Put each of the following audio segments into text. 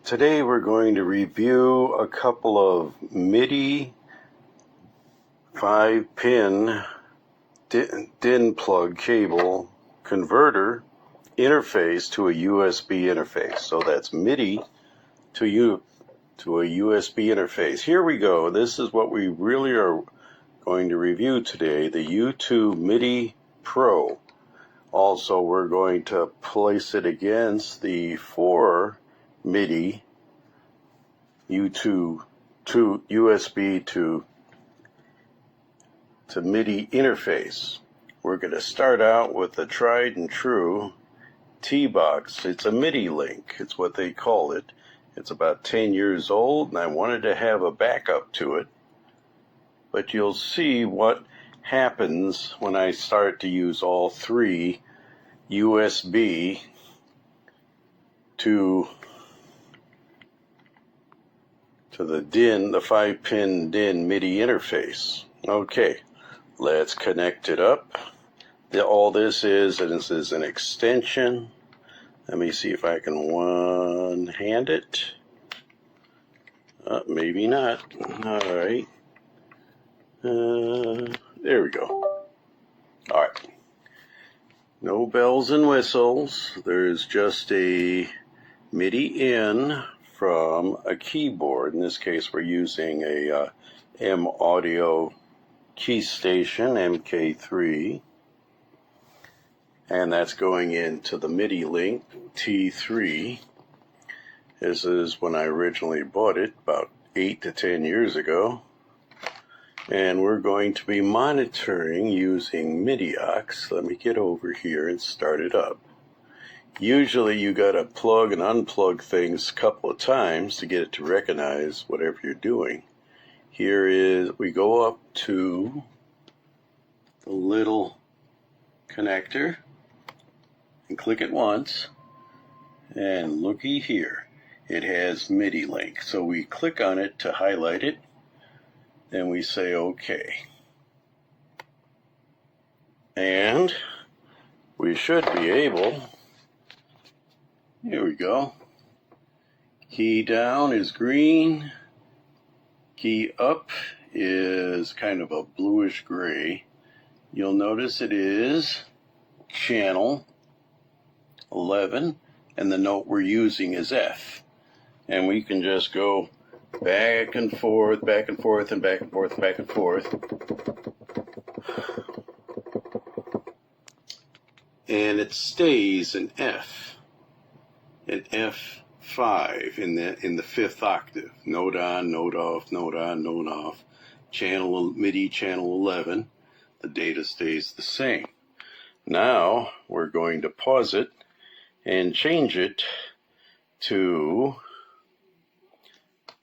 Today we're going to review a couple of MIDI 5-pin DIN plug cable converter interface to a USB interface. So that's MIDI to a USB interface. Here we go. This is what we really are going to review today, the U2MIDI Pro. Also, we're going to place it against the 4 MIDI U2 to USB to MIDI interface. We're going to start out with the tried and true T-Box. It's a MIDI link. It's what they call it. It's about 10 years old, and I wanted to have a backup to it. But you'll see what happens when I start to use all 3 USB to the DIN, the 5-pin DIN MIDI interface. Okay, let's connect it up. All this is an extension. Let me see if I can one-hand it. Maybe not. All right. There we go. All right. No bells and whistles. There's just a MIDI in from a keyboard. In this case, we're using a M Audio key station, MK3. And that's going into the MIDI link, T3. This is when I originally bought it, about 8 to 10 years ago. And we're going to be monitoring using MIDI aux. Let me get over here and start it up. Usually you got to plug and unplug things a couple of times to get it to recognize whatever you're doing. Here is, we go up to the little connector and click it once, and looky here, it has MIDI link. So we click on it to highlight it, then we say OK. And we should be able, here we go, key down is green, key up is kind of a bluish gray. You'll notice it is channel 11, and the note we're using is F. And we can just go back and forth, back and forth, and back and forth, back and forth. And it stays in F, in F5, in the 5th octave. Note on, note off, note on, note off. Channel MIDI channel 11. The data stays the same. Now we're going to pause it and change it to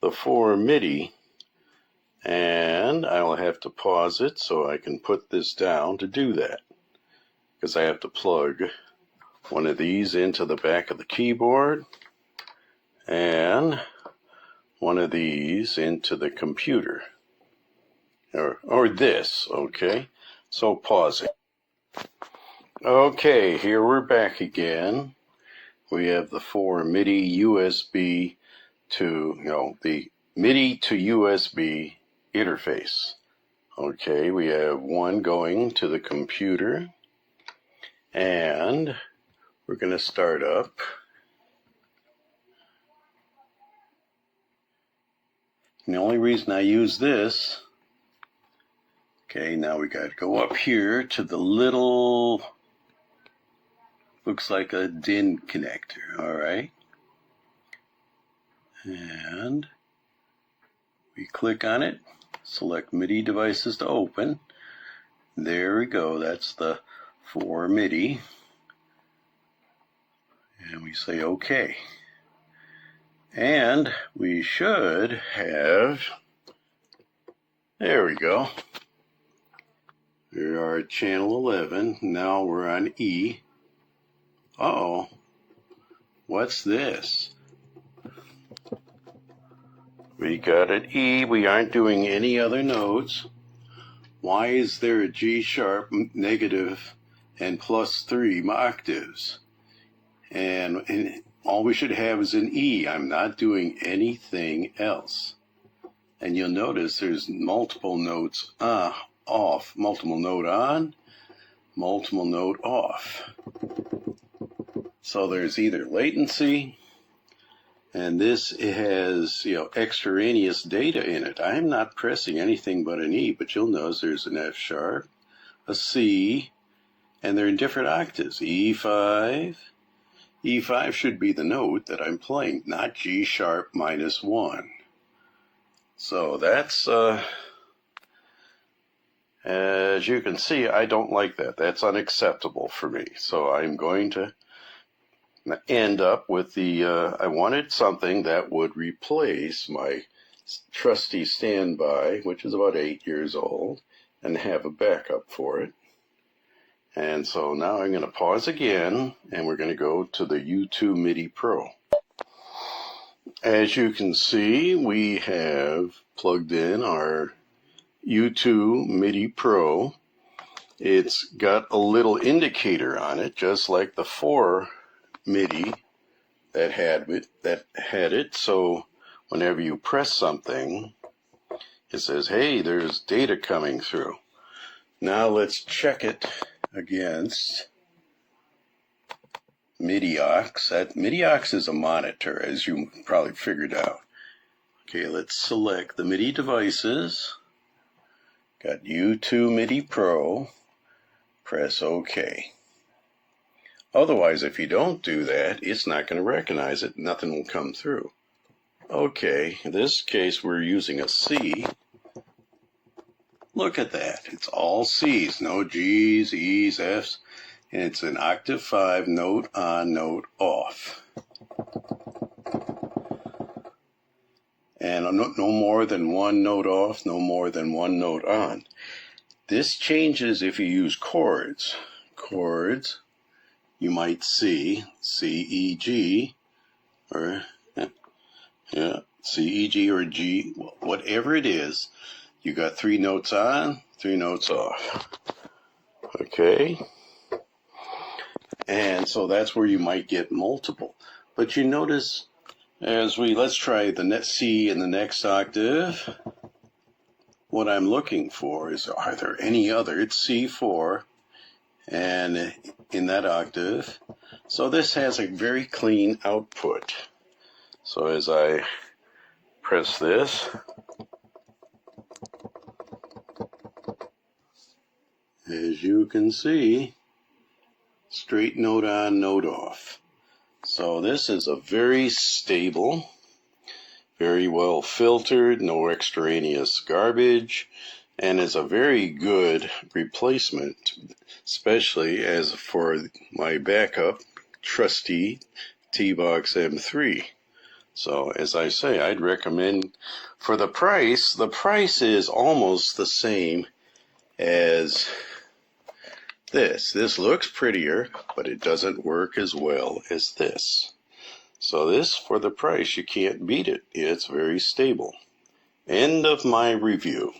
the 4 MIDI, and I'll have to pause it so I can put this down to do that, because I have to plug one of these into the back of the keyboard and one of these into the computer, or this. Okay, so pause it. Okay, here we're back again. We have the 4 MIDI USB to, the MIDI to USB interface. Okay, we have one going to the computer, and we're going to start up. And the only reason I use this, okay, now we got to go up here to the little, looks like a DIN connector, all right? And we click on it, select MIDI devices to open. There we go, that's the 4 MIDI. And we say OK. And we should have, there we go. We are at channel 11. Now we're on E. Uh-oh. What's this? We got an E. We aren't doing any other notes. Why is there a G sharp negative and +3 octaves? And all we should have is an E. I'm not doing anything else. And you'll notice there's multiple notes off, multiple note on, multiple note off. So there's either latency, and this has, extraneous data in it. I'm not pressing anything but an E, but you'll notice there's an F sharp, a C, and they're in different octaves. E5. E5 should be the note that I'm playing, not G sharp -1. So that's, as you can see, I don't like that. That's unacceptable for me. So I'm going to end up with the, I wanted something that would replace my trusty standby, which is about 8 years old, and have a backup for it. And so now I'm going to pause again, and we're going to go to the U2MIDI Pro. As you can see, we have plugged in our U2MIDI Pro. It's got a little indicator on it, just like the 4 MIDI that had it. So whenever you press something, it says, hey, there's data coming through. Now let's check it against MIDI aux. That MIDI aux is a monitor, as you probably figured out. Okay, let's select the MIDI devices. Got U2MIDI Pro. Press OK. Otherwise, if you don't do that, it's not going to recognize it. Nothing will come through. Okay, in this case, we're using a C. Look at that. It's all C's. No G's, E's, F's. And it's an octave 5, note on, note off. And no more than one note off, no more than one note on. This changes if you use chords. Chords, you might see C, E, G, or C, E, G, or G, whatever it is. You got 3 notes on, 3 notes off. Okay. And so that's where you might get multiple. But you notice let's try the next C in the next octave. What I'm looking for is, are there any other? It's C4 and in that octave. So this has a very clean output. So as I press this, as you can see, straight note on, note off. So this is a very stable, very well filtered, no extraneous garbage, and is a very good replacement, especially as for my backup trusty T-Box M3. So as I say, I'd recommend for the price is almost the same as this. This looks prettier, but it doesn't work as well as this. So this, for the price, you can't beat it. It's very stable. End of my review.